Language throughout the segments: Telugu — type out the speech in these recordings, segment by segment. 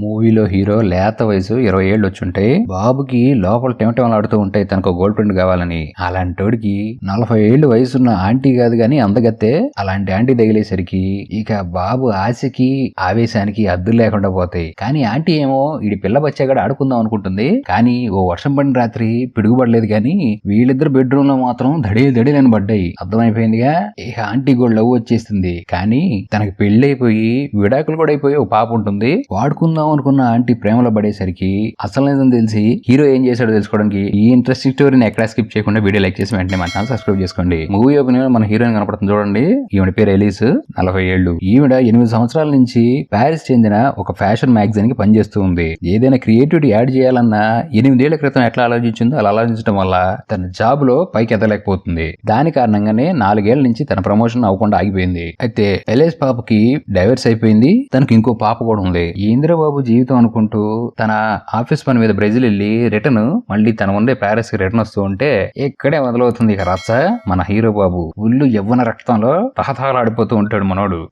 మూవీలో హీరో లేత వయసు 20 ఏళ్ళు వచ్చుంటాయి. బాబుకి లోపల టెమటెమలాడుతూ ఉంటాయి తనకు గోల్డ్ ఫ్రెండ్ కావాలని. అలాంటోడికి 40 ఏళ్ళు వయసున్న ఆంటీ కాదు గాని అందగత్తే అలాంటి ఆంటీ తగిలేసరికి ఇక బాబు ఆశకి ఆవేశానికి అద్దులు లేకుండా పోతాయి. కానీ ఆంటీ ఏమో ఈడి పిల్ల బచ్చాగాడు ఆడుకుందాం అనుకుంటుంది. కానీ ఓ వర్షం పడిన రాత్రి పిడుగుపడలేదు గాని వీళ్ళిద్దరు బెడ్రూమ్ లో మాత్రం దడేలని పడ్డాయి. అర్థమైపోయిందిగా. ఇక ఆంటీ కూడా లవ్ వచ్చేస్తుంది. కానీ తనకి పెళ్లి అయిపోయి విడాకులు కూడా అయిపోయి ఓ పాప ఉంటుంది. వాడుకుందాం అనుకున్న ఆంటీ ప్రేమలో పడేసరికి అసలు నిజం తెలిసి హీరో ఏం చేశాడో తెలుసుకోవడానికి ఈ ఇంట్రెస్టింగ్ స్టోరీని ఎక్కడ స్కిప్ చేయకుండా వీడియో లైక్ చేసి వెంటనే మన ఛానల్ సబ్స్క్రైబ్ చేసుకోండి. మూవీ ఓపెనింగ్ మన హీరోయిన్ కనపడుతుంది చూడండి. ఈవిడ పేరు ఎలీస్, 40 ఏళ్ళు. ఈవిడ 8 సంవత్సరాల నుంచి ప్యారిస్ చెందిన ఒక ఫ్యాషన్ మ్యాగజైన్ కి పనిచేస్తూ ఉంది. ఏదైనా క్రియేటివిటీ యాడ్ చేయాలన్నా 8 ఏళ్ల క్రితం ఎట్లా ఆలోచించిందో అలా ఆలోచించడం వల్ల తన జాబ్ లో పైకి ఎదలేకపోతుంది. దాని కారణంగానే 4 ఏళ్ల నుంచి తన ప్రమోషన్ అవ్వకుండా ఆగిపోయింది. అయితే ఎలీస్ పాపకి డైవర్స్ అయిపోయింది. తనకు ఇంకో పాప కూడా ఉంది. ఈ ఇంద్రబాబు జీవితం అనుకుంటూ తన ఆఫీస్ పని మీద బ్రెజిల్ వెళ్ళి రిటర్న్ మళ్ళీ తన ఉండే ప్యారిస్ కి రిటర్న్ వస్తూ ఉంటే ఇక్కడే మొదలవుతుంది ఇక రచ్చ. మన హీరో బాబు ఒళ్ళు యవ్వన రక్తంలో తహతహలాడిపోతూ ఉంటాడు.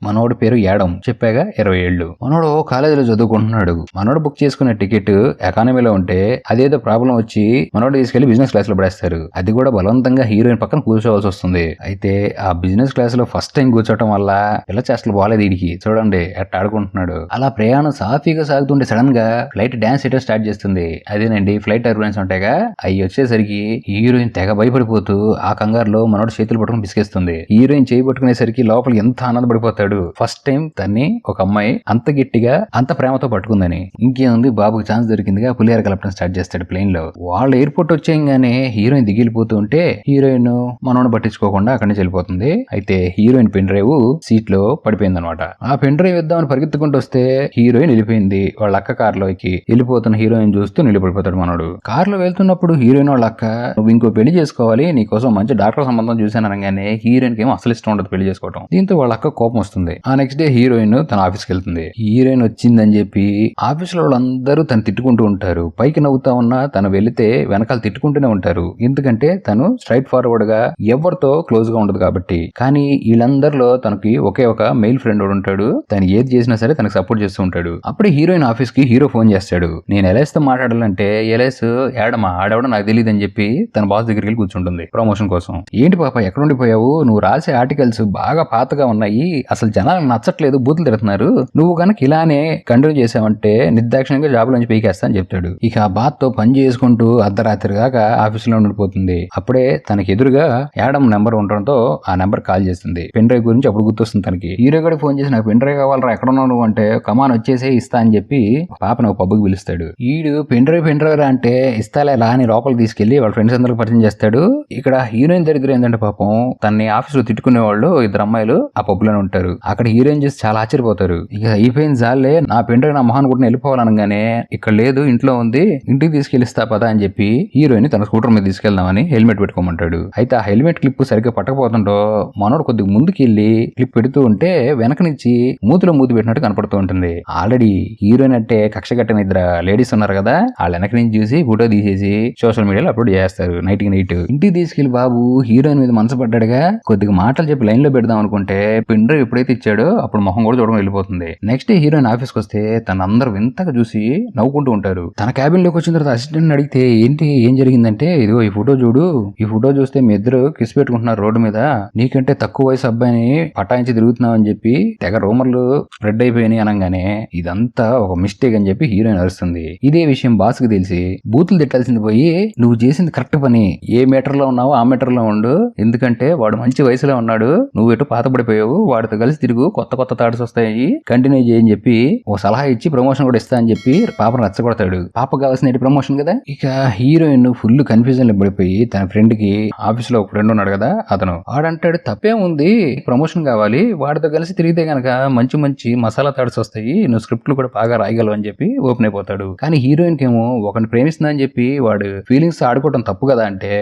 మనోడు పేరు యాడమ్, చెప్పాగా 20 ఏళ్ళు. మనోడు కాలేజీలో చదువుకుంటున్నాడు. మనోడు బుక్ చేసుకునే టికెట్ ఎకానమీలో ఉంటే అదేదో ప్రాబ్లం వచ్చి మనోడు తీసుకెళ్లి బిజినెస్ క్లాస్ లో పడేస్తారు. అది కూడా బలవంతంగా హీరోయిన్ పక్కన కూర్చోవాల్సి వస్తుంది. అయితే ఆ బిజినెస్ క్లాస్ లో ఫస్ట్ టైం కూర్చోవటం వల్ల పిల్ల చేష్టలు బాగాలేదు వీడికి. చూడండి ఎట్ట ఆడుకుంటున్నాడు. అలా ప్రయాణం సాఫీగా సాగుతుంటే సడన్ గా ఫ్లైట్ డాన్స్ చేయడం స్టార్ట్ చేస్తుంది. అదేనండి ఫ్లైట్ టర్బులెన్స్ ఉంటాయిగా. అవి వచ్చేసరికి హీరోయిన్ తెగ భయపడిపోతూ ఆ కంగారులో మనోడు చేతులు పట్టుకుని బిసికేస్తుంది. హీరోయిన్ చేయి పట్టుకునేసరికి లోపల ఎంత ఆనందపడిపోతాడు. ఫస్ట్ టైం తన్ని ఒక అమ్మాయి అంత గట్టిగా అంత ప్రేమతో పట్టుకుందని. ఇంకేముంది బాబుకి ఛాన్స్ దొరికిందిగా పులిహార కలపడం స్టార్ట్ చేస్తాడు ప్లేన్ లో. వాళ్ళు ఎయిర్పోర్ట్ వచ్చేయంగానే హీరోయిన్ దిగిలిపోతూ ఉంటే హీరోయిన్ మనోడు పట్టించుకోకుండా అక్కడి నుంచి వెళ్ళిపోతుంది. అయితే హీరోయిన్ పెన్ డ్రైవ్ సీట్ లో పడిపోయింది అనమాట. ఆ పెన్ డ్రైవ్ ఇద్దామని పరిగెత్తుకుంటూ వస్తే హీరోయిన్ వెళ్ళిపోయింది. వాళ్ళ అక్క కారులోకి వెళ్ళిపోతున్న హీరోయిన్ చూస్తూ నిలబడిపోతాడు మనోడు. కారులో వెళ్తున్నప్పుడు హీరోయిన్ వాళ్ళ అక్క నువ్వు ఇంకో పెళ్లి చేసుకోవాలి, నీకోసం మంచి డాక్టర్ సంబంధం చూశాను అనగానే హీరోయిన్ కి ఏమో అసలు ఇష్టం ఉండదు పెళ్లి చేసుకోవడం. దీంతో వాళ్ళ అక్క కోపం వస్తుంది. ఆ నెక్స్ట్ డే హీరోయిన్ తన ఆఫీస్కి వెళ్తుంది. హీరోయిన్ వచ్చిందని చెప్పి ఆఫీస్ లో వాళ్ళందరూ తను తిట్టుకుంటూ ఉంటారు. పైకి నవ్వుతా ఉన్నా తను వెళితే వెనకాల తిట్టుకుంటూనే ఉంటారు. ఎందుకంటే తను స్ట్రైట్ ఫార్వర్డ్ గా ఎవరితో క్లోజ్ గా ఉండదు కాబట్టి. కానీ వీళ్ళందరిలో తనకి ఒకే ఒక మెయిల్ ఫ్రెండ్ ఉంటాడు. తను ఏది చేసినా సరే తనకు సపోర్ట్ చేస్తూ ఉంటాడు. అప్పుడే హీరోయిన్ ఆఫీస్ కి హీరో ఫోన్ చేస్తాడు. నేను ఎలైస్ తో మాట్లాడాలంటే ఎలైస్ ఏడమా ఆడవడ నాకు తెలియదు అని చెప్పి తన బాస్ దగ్గరికి వెళ్ళి కూర్చుంటుంది ప్రమోషన్ కోసం. ఏంటి పాప ఎక్కడ ఉండిపోయావు, నువ్వు రాసే ఆర్టికల్స్ బాగా పాతగా ఉన్నాయి, అసలు జనాలకు నచ్చట్లేదు, బూతులు తిడుతున్నారు, నువ్వు కనుక ఇలానే కంటిన్యూ చేసావంటే నిర్దాక్షిణ్యంగా జాబ్ నుంచి పీకేస్తా అని చెప్తాడు. ఇక ఆ బాత్ తో పని చేసుకుంటూ అర్ధరాత్రి దాకా ఆఫీస్ లో ఉండిపోతుంది. అప్పుడే తనకి ఎదురుగా యాడమ్ నెంబర్ ఉండడంతో ఆ నెంబర్ కాల్ చేస్తుంది. పెన్ డ్రైవ్ గురించి అప్పుడు గుర్తొస్తుంది తనకి. హీరో కూడా ఫోన్ చేసి నాకు పెన్ డ్రైవ్ కావాలరా, ఎక్కడ ఉన్నావు నువ్వు అంటే కమాన్ వచ్చేసే ఇస్తా అని చెప్పి పాపను ఒక పబ్బుకి పిలుస్తాడు. ఈడు పెన్ డ్రైవ్ అంటే ఇస్తాలే లా అని లోపలికి తీసుకెళ్లి వాళ్ళ ఫ్రెండ్స్ అందరికి పరిచయం చేస్తాడు. ఇక్కడ హీరోయిన్ దరిద్రం ఏంటంటే పాపం తన్ని ఆఫీస్ లో తిట్టుకునే వాళ్ళు 2 అమ్మాయిలు ఆ పబ్బులోనే ఉంటారు. అక్కడ హీరోయిన్ చూసి చాలా ఆశ్చర్యపోతారు. ఇక అయిపోయింది జాలే, నా పెన్ డ్రైవ్ నా మొహాన్ కూడా వెళ్ళిపోవాలనగానే ఇక్కడ లేదు ఇంట్లో ఉంది, ఇంటికి తీసుకెళ్లిస్తా పదా అని చెప్పి హీరోయిన్ తన స్కూటర్ మీద తీసుకెళ్దామని హెల్మెట్ పెట్టుకోమంటాడు. అయితే ఆ హెల్మెట్ క్లిప్ సరిగ్గా పట్టకపోతుంటో మనోడు కొద్దిగా ముందుకు వెళ్ళి క్లిప్ పెడుతూ ఉంటే వెనక నుంచి మూతిలో మూతి పెట్టినట్టు కనపడుతూ ఉంటుంది. ఆల్రెడీ హీరోయిన్ అంటే కక్ష కట్టిన 2 లేడీస్ ఉన్నారు కదా, వాళ్ళ వెనక నుంచి చూసి ఫోటో తీసేసి సోషల్ మీడియాలో అప్లోడ్ చేస్తారు నైట్ కి నైట్. ఇంటికి తీసుకెళ్లి బాబు హీరోయిన్ మీద మనసు పడ్డాడుగా, కొద్దిగా మాటలు చెప్పి లైన్ లో పెడదాం అనుకుంటే పెన్ డ్రైవ్ ఎప్పుడైతే ఇచ్చాడో అప్పుడు మొహం కూడా చూడడం వెళ్ళిపోతుంది. నెక్స్ట్ డే హీరోయిన్ ఆఫీస్కి వస్తే తన అందరూ వింతగా చూసి నవ్వుకుంటూ ఉంటారు. తన క్యాబిన్ లోకి వచ్చిన తర్వాత అసిస్టెంట్ అడిగితే ఏంటి ఏం జరిగిందంటే ఇదిగో ఈ ఫోటో చూడు, ఈ ఫోటో చూస్తే మీ ఇద్దరు కిస్ పెట్టుకుంటున్నారు రోడ్డు మీద, నీకంటే తక్కువ వయసు అబ్బాయిని పటాయించి తిరుగుతున్నావు అని చెప్పి తెగ రూమర్లు స్ప్రెడ్ అయిపోయినాయి అనగానే ఇదంతా ఒక మిస్టేక్ అని చెప్పి హీరోయిన్ అరుస్తుంది. ఇదే విషయం బాస్ కి తెలిసి బూతులు తిట్టాల్సింది పోయి నువ్వు చేసింది కరెక్ట్ పని, ఏ మీటర్ లో ఉన్నావో ఆ మీటర్ లో ఉండు, ఎందుకంటే వాడు మంచి వయసులో ఉన్నాడు, నువ్వు ఎటు పాతపడిపోయావు, వాడితో కలిసి తిరుగు, కొత్త కొత్త థాట్స్ వస్తాయి, కంటిన్యూ చేయని చెప్పి ఓ సలహా ఇచ్చి ప్రమోషన్ కూడా ఇస్తా అని చెప్పి పాపను రచ్చగొడతాడు. పాపకు కావాల్సిన ప్రమోషన్ కదా. ఇక హీరోయిన్ ఫుల్ కన్ఫ్యూజన్ లో పడిపోయి తన ఫ్రెండ్ కి ఆఫీస్ లో ఒక ఫ్రెండ్ ఉన్నాడు కదా, అతను వాడంటాడు తప్పే ఉంది, ప్రమోషన్ కావాలి, వాడితో కలిసి తిరిగితే గనక మంచి మంచి మసాలా థాట్స్ వస్తాయి, నువ్వు స్క్రిప్ట్లు కూడా బాగా రాయగలవు అని చెప్పి ఓపెన్ అయిపోతాడు. కానీ హీరోయిన్ కేమో ఒకరిని ప్రేమిస్తుందా అని చెప్పి వాడు ఫీలింగ్స్ ఆడుకోవడం తప్పు కదా అంటే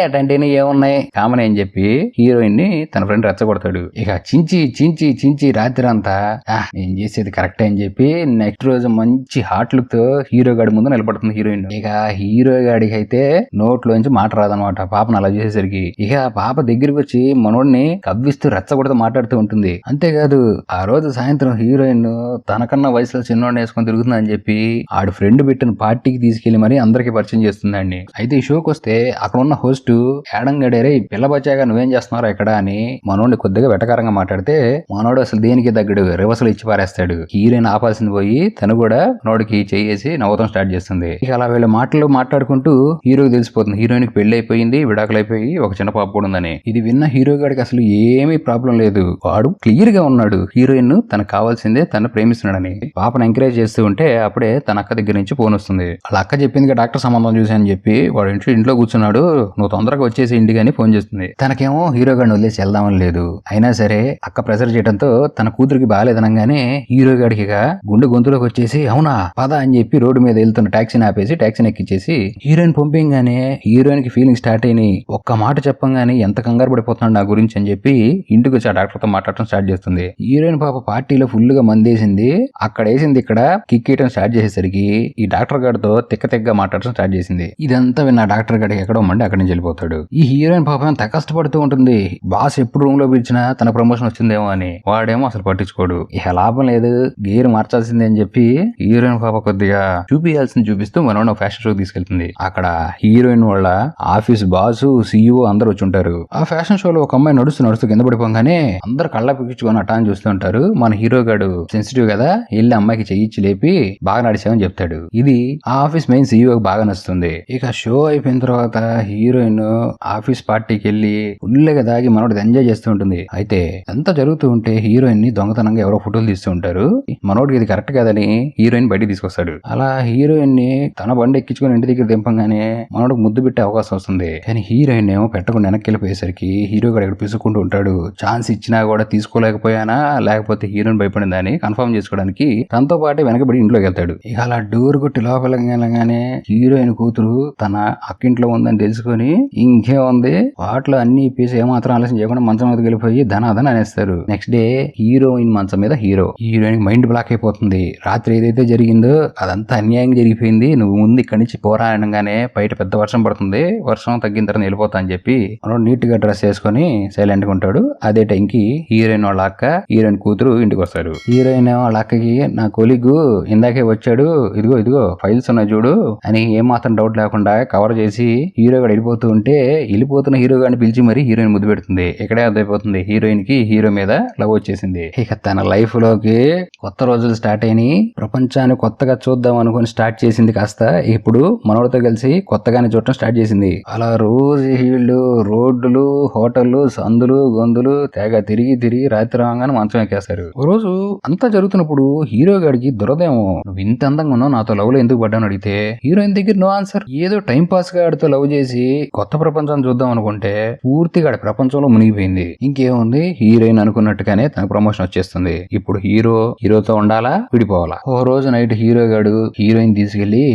అటంటే ఏమున్నాయి కామన్ అని చెప్పి హీరోయిన్ ని తన ఫ్రెండ్ రెచ్చగొడతాడు. ఇక చించి చించి చించి రాత్రి అంతా నేను చేసేది కరెక్టే అని చెప్పి నెక్స్ట్ రోజు మంచి హాట్ లుక్ తో హీరో గాడి ముందు నిలబడుతుంది హీరోయిన్. ఇక హీరో గాడికి అయితే నోట్లోంచి మాట రాదనమాట పాపను అలా చేసేసరికి. ఇక పాప దగ్గరికి వచ్చి మనోడిని కవ్విస్తూ రెచ్చగొడుతూ మాట్లాడుతూ ఉంటుంది. అంతేకాదు ఆ రోజు సాయంత్రం హీరోయిన్ తనకన్నా వయసులో చిన్నోడు మనోడిని వేసుకొని తిరుగుతుంది అని చెప్పి ఆడు ఫ్రెండ్ పెట్టిన పార్టీకి తీసుకెళ్లి మరి అందరికి పరిచయం చేస్తుందండి. అయితే ఈ షోకి వస్తే అక్కడ ఉన్న హోస్ట్ యాడం గడేరే పిల్ల బచ్చాగా నువ్వేం చేస్తున్నారో ఎక్కడ అని మనోడిని కొద్దిగా వెటకారంగా మాట్లాడితే మనోడు అసలు దేనికి తగ్గడు రివర్సల్ ఇచ్చి పారేస్తాడు. హీరోయిన్ ఆపాల్సింది పోయి తను కూడా మనోడికి చేసి నవ్వతం స్టార్ట్ చేస్తుంది. ఇక అలా వీళ్ళ మాటలు మాట్లాడుకుంటూ హీరోకి తెలిసిపోతుంది హీరోయిన్ కి పెళ్లి అయిపోయింది, విడాకులైపోయి ఒక చిన్న పాప కూడా ఉందని. ఇది విన్న హీరో గాడికి అసలు ఏమీ ప్రాబ్లం లేదు. వాడు క్లియర్ గా ఉన్నాడు హీరోయిన్ తనకు కావాల్సిందే తను ప్రేమిస్తున్నాడని. పాపను ఎంకరేజ్ చేస్తూ ఉంటే అప్పుడే తన అక్క దగ్గర నుంచి ఫోన్ వస్తుంది. వాళ్ళ అక్క చెప్పింది డాక్టర్ సంబంధం చూసానని చెప్పి వాడు ఇంట్లో కూర్చున్నాడు, నువ్వు తొందరగా వచ్చేసి ఇంటికి అని ఫోన్ చేస్తుంది. తనకేమో హీరో గాడిని వదిలేసి వెళ్దామని లేదు. అయినా సరే అక్క ప్రెజర్ చేయడంతో తన కూతురికి బాగాలేదనగానే హీరో గాడికి గుండె గొంతులోకి వచ్చేసి అవునా పద అని చెప్పి రోడ్డు మీద వెళ్తున్న టాక్సీని ఆపేసి టాక్సీని ఎక్కిచ్చేసి హీరోయిన్ పంపించగానే హీరోయిన్ కి ఫీలింగ్ స్టార్ట్ అయినాయి. ఒక్క మాట చెప్పంగానే ఎంత కంగారు పడిపోతున్నాడు నా గురించి అని చెప్పి ఇంటికి వచ్చి ఆ డాక్టర్ తో మాట్లాడటం స్టార్ట్ చేస్తుంది. హీరోయిన్ పాప పార్టీలో ఫుల్ గా మందేసింది, అక్కడ వేసింది ఇక్కడ కిక్ వేయడం స్టార్ట్ చేసేసరికి ఈ డాక్టర్ గారితో తిక్కగా మాట్లాడటం స్టార్ట్ చేసింది. ఇదంతా విన్న డాక్టర్ గారికి ఎక్కడో మండి అక్కడి నుంచి వెళ్ళిపోతాడు. ఈ హీరోయిన్ పాప ఎంత కష్టపడుతూ ఉంటుంది, బాస్ ఎప్పుడు రూమ్ లో పిలిచినా తన ప్రమోషన్ వచ్చిందేమో అని. వాడేమో అసలు పట్టించుకోడు. ఇక లాభం లేదు గేర్ మార్చాల్సిందే అని చెప్పి హీరోయిన్ పాప కొద్దిగా చూపించాల్సింది చూపిస్తూ మనం ఫ్యాషన్ షో తీసుకెళ్తుంది. అక్కడ హీరోయిన్ వాళ్ళ ఆఫీస్ బాసు CEO అందరూ వచ్చి ఉంటారు. ఆ ఫ్యాషన్ షోలో ఒక అమ్మాయి నడుస్తూ కింద పడిపోగానే అందరు కళ్ళ పిచ్చుకొని అటాన్ చూస్తూ ఉంటారు. మన హీరో గాడు సెన్సిటివ్ కదా, వెళ్ళి అమ్మాయికి చెయ్యిచ్చి లేపి బాగా నడిచామని చెప్తాడు. ఇది ఆ ఆఫీస్ మెయిన్ CEO బాగా నచ్చుతుంది. ఇక షో అయిపోయిన తర్వాత హీరోయిన్ ఆఫీస్ పార్టీకి వెళ్ళి ఫుల్గా దాగి మనోడు ఎంజాయ్ చేస్తూ ఉంటుంది. అయితే ఎంత జరుగుతూ ఉంటే హీరోయిన్ ని దొంగతనంగా ఎవరో ఫోటోలు తీస్తూ ఉంటారు. మనోడికి ఇది కరెక్ట్ కాదని హీరోయిన్ బయటికి తీసుకొస్తాడు. అలా హీరోయిన్ ని తన బండి ఎక్కించుకొని ఇంటి దగ్గర దింపంగానే మనోడికి ముద్దు పెట్టే అవకాశం వస్తుంది. కానీ హీరోయిన్ ఏమో పెట్టకుండా వెనక్కి వెళ్ళిపోయేసరికి హీరో కూడా ఇక్కడ పిసుకుంటూ ఉంటాడు. ఛాన్స్ ఇచ్చినా కూడా తీసుకోలేకపోయానా లేకపోతే హీరోయిన్ భయపడిందని కన్ఫర్మ్ చేసుకోవడానికి తనతో పాటు వెనకబడి ఇంట్లోకి వెళ్తాడు. ఇక అలా డోర్ కొట్టి లోపలగానే హీరోయిన్ కూతురు తన అక్కింట్లో ఉందని తెలుసుకొని ఇంకే ఉంది వాటిలో అన్ని పీసు ఏమాత్రం ఆలస్యం చేయకుండా మంచం మీదకి వెళ్ళిపోయి ధనాధన అనేస్తారు. నెక్స్ట్ డే హీరోయిన్ మంచం మీద హీరోయిన్ మైండ్ బ్లాక్ అయిపోతుంది. రాత్రి ఏదైతే జరిగిందో అదంతా అన్యాయం జరిగిపోయింది, నువ్వు ముందు ఇక్కడి నుంచి పోరా అనగానే బయట పెద్ద వర్షం పడుతుంది, వర్షం తగ్గిన తర్వాత వెళ్ళిపోతా అని చెప్పి మనోడు నీట్ గా డ్రెస్ వేసుకొని సైలెంట్ గా ఉంటాడు. అదే టైంకి హీరోయిన్ వాళ్ళ అక్క హీరోయిన్ కూతురు ఇంటికి వస్తారు. హీరోయిన్ వాళ్ళ అక్కకి నా కొలీగ్ ఇందాకే వచ్చాడు, ఇదిగో ఫైల్స్ ఉన్నాయి చూడు అని ఏమాత్రం డౌట్ లేకుండా కవర్ చేసి హీరో గారు వెళ్ళిపోతున్న హీరో గారిని పిలిచి మరి హీరోయిన్ ముద్దు పెడుతుంది. ఇక్కడే అర్థమైపోతుంది హీరోయిన్ కి హీరో మీద లవ్ వచ్చేసింది. ఇక తన లైఫ్ లోకి కొత్త రోజులు స్టార్ట్ అయినాయి. ప్రపంచాన్ని కొత్తగా చూద్దాం అనుకుని స్టార్ట్ చేసింది కాస్త ఇప్పుడు మనోడితో కలిసి కొత్తగానే చూడటం స్టార్ట్ చేసింది. అలా రోజు హీళ్లు రోడ్లు హోటళ్లు సందులు గొంతులు తెగ తిరిగి రాత్రి రాగానే మంచం ఎక్కేస్తారు. ఓ రోజు అంతా జరుగుతున్నప్పుడు హీరో గాడికి దురదేమో, నువ్వు ఇంత అందంగా ఉన్నావు నాతో లవ్ లో ఎందుకు పడ్డాను అడిగితే హీరోయిన్ దగ్గర నో ఆన్సర్. ఏదో టైం పాస్ గా ఆడితో లవ్ చేసి కొత్త ప్రపంచాన్ని చూద్దాం అనుకుంటే పూర్తిగా ప్రపంచంలో మునిగిపోయింది. ఇంకేముంది హీరోయిన్ అనుకున్నట్టుగానే తన ప్రమోషన్ వచ్చేస్తుంది. ఇప్పుడు హీరోతో ఉండాలా విడిపోవాలా. ఓ రోజు నైట్ హీరో గాడు హీరోయిన్ తీసుకెళ్లి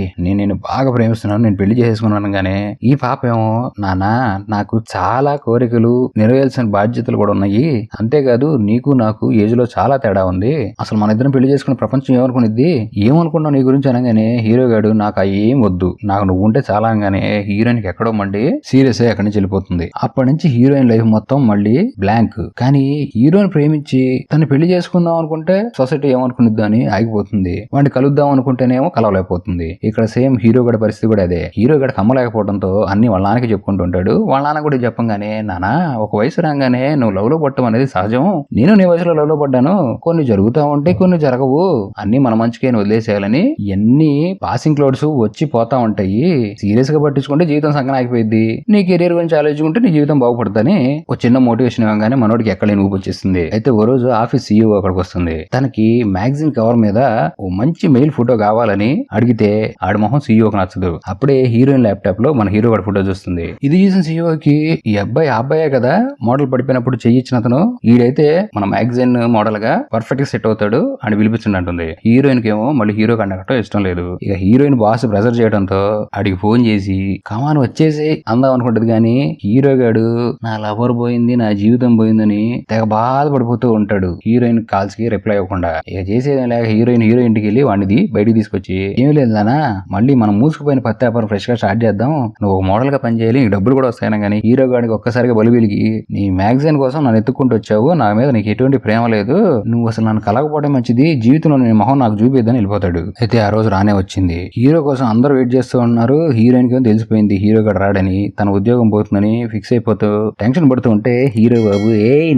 నేను బాగా ప్రేమిస్తున్నాను, నేను పెళ్లి చేసుకున్నాను గానే ఈ పాప ఏమో నానా నాకు చాలా కోరికలు నెరవేర్చిన బాధ్యతలు కూడా ఉన్నాయి, అంతేకాదు నీకు నాకు ఏజ్ లో చాలా తేడా ఉంది, అసలు మన ఇద్దరం పెళ్లి చేసుకున్న ప్రపంచం ఏమనుకునిద్ది, ఏమనుకున్నావు నీ గురించి అనగానే హీరో గాడు నాకు ఏం వద్దు, నాకు నువ్వు ఉంటే చాలా అనగానే హీరోయిన్ కి ఎక్కడో మండి సీరియస్ అయ్యి అక్కడి నుంచి వెళ్ళిపోతుంది. అప్పటి నుంచి హీరోయిన్ లైఫ్ మొత్తం మళ్ళీ బ్లాంక్. కానీ హీరోయిన్ ప్రేమించి తను పెళ్లి చేసుకుందాం అనుకుంటే సొసైటీ ఏమనుకునిద్దు అని ఆగిపోతుంది. వాడిని కలుద్దాం అనుకుంటేనేమో కలవలేకపోతుంది. ఇక్కడ సేమ్ హీరో గడి పరిస్థితి కూడా అదే. హీరో గడి కమ్మలేకపోవడంతో అన్ని వాళ్ళ నాన్నకి చెప్పుకుంటూ ఉంటాడు. వాళ్ళ నాన్న కూడా చెప్పంగానే నానా ఒక వయసు రాగానే నువ్వు లవ్ లో పట్టడం అనేది సహజం, నేను నీ వయసులో లవ్ లో పడ్డాను, కొన్ని జరుగుతా ఉంటే కొన్ని జరగవు, అన్ని మన మంచికే వదిలేసేయాలని ఎన్ని పాసింగ్ క్లౌడ్స్ వచ్చి పోతా ఉంటాయి, సీరియస్ గా పట్టించుకుంటే జీవితం సంగన ఆగిపోయింది, నీ కెరీర్ గురించి ఆలోచించుకుంటే నీ జీవితం బాగుపడుతుందని ఒక చిన్న మోటివేషన్ ఇవ్వగానే మనోడికి ఎక్కలేని ఊపి వచ్చేస్తుంది. అయితే ఓ రోజు ఆఫీస్ CEO అక్కడికి వస్తుంది. తనకి మ్యాగజైన్ కవర్ మీద ఓ మంచి మెయిల్ ఫోటో కావాలని అడిగితే ఆడి మొహం CEOకి నచ్చదు. అప్పుడే హీరోయిన్ ల్యాప్టాప్ లో మన హీరో గారి ఫోటో చూస్తుంది. ఇది చూసిన CEOకి ఈ అబ్బాయే కదా మోడల్ పడిపోయినప్పుడు చెయ్యిచ్చిన అతను, ఈడైతే మన మ్యాగజైన్ మోడల్ గా పర్ఫెక్ట్ గా సెట్ అవుతాడు అని పిలిపించండి అంటుంది. హీరోయిన్ కేమో మళ్ళీ హీరో కండకటం ఇష్టం లేదు. ఇక హీరోయిన్ బాస్ ప్రెజర్ చేయడంతో ఆడికి ఫోన్ చేసి కమాన్ వచ్చేసి అందాం అనుకుంటది. కానీ హీరో గాడు నా లవర్ పోయింది నా జీవితం పోయిందని తెగ బాధపడిపోతూ ఉంటాడు హీరోయిన్ కాల్స్ కి రిప్లై ఇవ్వకుండా. ఇక చేసేది లేక హీరోయిన్ ఇంటికి వెళ్ళి వాడిది బయటికి తీసుకొచ్చి ఏమి లేదు నానా మళ్ళీ మనం మూసుకుపోయిన పత్తి వ్యాపారం ఫ్రెష్ గా స్టార్ట్ చేద్దాం, నువ్వు మోడల్ గా పనిచేయాలి, నీకు డబ్బులు కూడా వస్తాయన. కానీ హీరో గాడికి ఒక్కసారిగా బలివిలిగి నీ మ్యాగజైన్ కోసం నన్ను ఎత్తుకుంటూ వచ్చావు, నా మీద నీకు ఎటువంటి ప్రేమ లేదు, నువ్వు అసలు నన్ను కలగపోవడం మంచిది, జీవితంలో నేను మొహం నాకు చూపిద్దని వెళ్ళిపోతాడు. అయితే ఆ రోజు రానే వచ్చింది. హీరో కోసం అందరూ వెయిట్ చేస్తూ ఉన్నారు. హీరోయిన్ కి తెలిసిపోయింది హీరో గడు రాడని, తన ఉద్యోగం పోతుందని ఫిక్స్ అయిపోతూ టెన్షన్ పడుతూ ఉంటే హీరో బాబు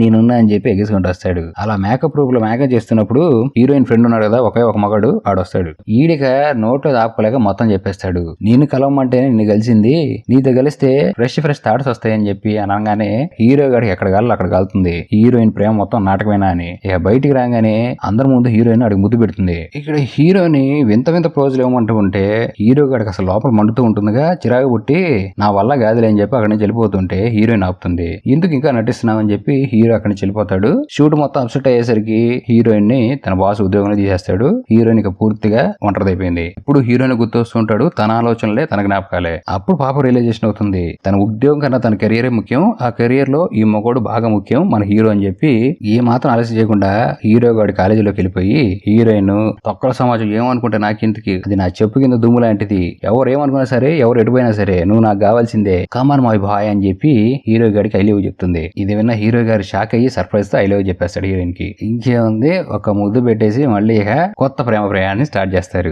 నేనున్నా అని చెప్పి ఎగేసుకుంటూ వస్తాడు. అలా మేకప్ రూప్ లో మేకప్ చేస్తున్నప్పుడు హీరోయిన్ ఫ్రెండ్ ఉన్నాడు కదా, ఒకే ఒక మగాడు ఆడొస్తాడు. ఈడిక నోట్లో దాపుకోలేక మొత్తం చెప్పేస్తాడు. నేను కలవమంటేనే నిన్ను కలిసింది, నీతో కలిస్తే ఫ్రెష్ థాట్స్ వస్తాయని చెప్పి అనగానే హీరో గడికి ఎక్కడ కాళ్ళు అక్కడ కాలుతుంది. హీరోయిన్ ప్రేమ మొత్తం నాటకమేనా అని. ఇక బయటికి రాగానే అందరి ముందు హీరోయిన్ అడిగి ముద్దు పెడుతుంది. ఇక్కడ హీరోని వింత పోజులు ఏమంటూ ఉంటే హీరో గడికి అసలు లోపల మండుతూ ఉంటుందిగా, చిరాకు పుట్టి నా వల్ల కాదులే అని చెప్పి అక్కడి నుంచి వెళ్ళిపోతుంటే హీరోయిన్ ఆపుతుంది. ఎందుకు ఇంకా నటిస్తున్నామని చెప్పి హీరో అక్కడి నుంచి వెళ్ళిపోతాడు. షూట్ మొత్తం అప్సెట్ అయ్యేసరికి హీరోయిన్ ని తన బాస్ ఉద్యోగంలో తీసేస్తాడు. హీరోయిన్ ఇక పూర్తిగా ఒంటరిదైపోయింది. ఇప్పుడు హీరోయిన్ గుర్తొస్తుంటాడు, తన ఆలోచనలే తన జ్ఞాపకాలే. అప్పుడు పాప రియలైజేషన్ అవుతుంది, తన ఉద్యోగం కన్నా తన కెరియరే ముఖ్యం, ఆ కెరియర్ లో ఈ మొగోడు బాగా ముఖ్యం మన హీరో అని చెప్పి ఏ మాత్రం ఆలస్యం చేయకుండా హీరో గాడి కాలేజీలోకి వెళ్ళిపోయి హీరోయిన్ తొక్కల సమాజం ఏమనుకుంటే నాకింతకి అది నా చెప్పు కింద దుమ్ము లాంటిది, ఎవరు ఏమనుకున్నా సరే ఎవరు ఎటుపోయినా సరే నువ్వు నాకు కావాల్సిందే, కమాన్ మై బాయ్ అని చెప్పి హీరో గారికి ఐ లవ్ చెప్తుంది. ఇది విన్న హీరో గారు షాక్ అయ్యి సర్ప్రైజ్ తో ఐ లవ్ చెప్పేస్తాడు హీరోయిన్ కి. ఇంకేముంది, ఒక ముద్దు పెట్టేసి మళ్ళీ ఇక కొత్త ప్రేమ ప్రయాణాన్ని స్టార్ట్ చేస్తారు.